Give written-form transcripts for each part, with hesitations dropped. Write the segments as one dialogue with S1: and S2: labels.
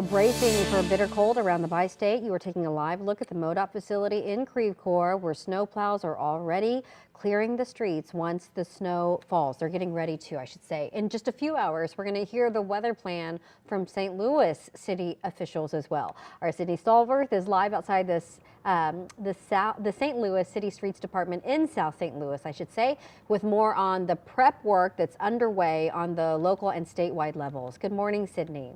S1: Bracing for a bitter cold around the bi-state, you are taking a live look at the MoDOT facility in Creve Coeur, where snowplows are already clearing the streets once the snow falls. They're getting ready to, I should say. In just a few hours, we're going to hear the weather plan from St. Louis city officials as well. Our Sydney Stallworth is live outside the St. Louis City Streets Department in South St. Louis, I should say, with more on the prep work that's underway on the local and statewide levels. Good morning, Sydney.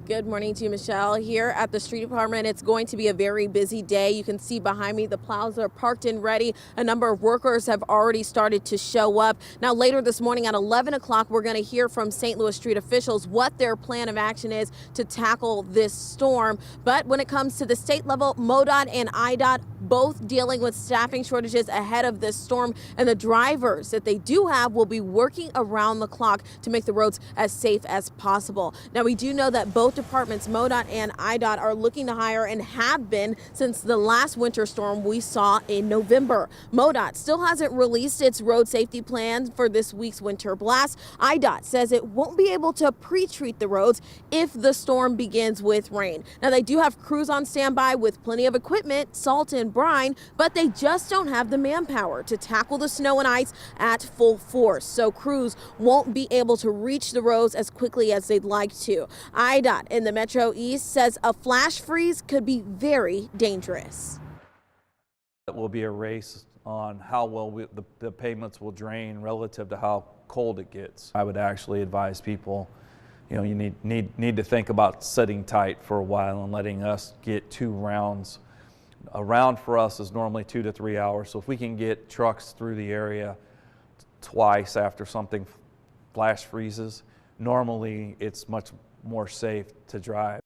S2: Good morning to you, Michelle. Here at the street department, it's going to be a very busy day. You can see behind me the plows are parked and ready. A number of workers have already started to show up. Now, later this morning at 11 o'clock, we're going to hear from St. Louis street officials what their plan of action is to tackle this storm. But when it comes to the state level, MoDOT and IDOT both dealing with staffing shortages ahead of this storm, and the drivers that they do have will be working around the clock to make the roads as safe as possible. Now, we do know that both departments, MoDOT and IDOT, are looking to hire and have been since the last winter storm we saw in November. MoDOT still hasn't released its road safety plan for this week's winter blast. IDOT says it won't be able to pre-treat the roads if the storm begins with rain. Now, they do have crews on standby with plenty of equipment, salt and brine, but they just don't have the manpower to tackle the snow and ice at full force. So crews won't be able to reach the roads as quickly as they'd like to. IDOT in the Metro East says a flash freeze could be very dangerous.
S3: It will be a race on how well the pavements will drain relative to how cold it gets. I would actually advise people, you need to think about sitting tight for a while and letting us get 2 rounds. A round for us is normally 2 to 3 hours. So if we can get trucks through the area twice after something flash freezes, normally it's much more safe to drive.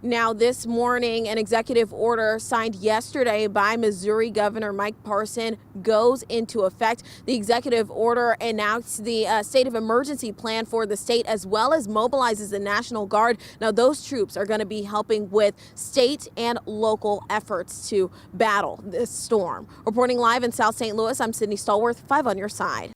S2: Now, this morning, an executive order signed yesterday by Missouri Governor Mike Parson goes into effect. The executive order enacts the state of emergency plan for the state, as well as mobilizes the National Guard. Now, those troops are going to be helping with state and local efforts to battle this storm. Reporting live in South St. Louis, I'm Sydney Stallworth, 5 on your side.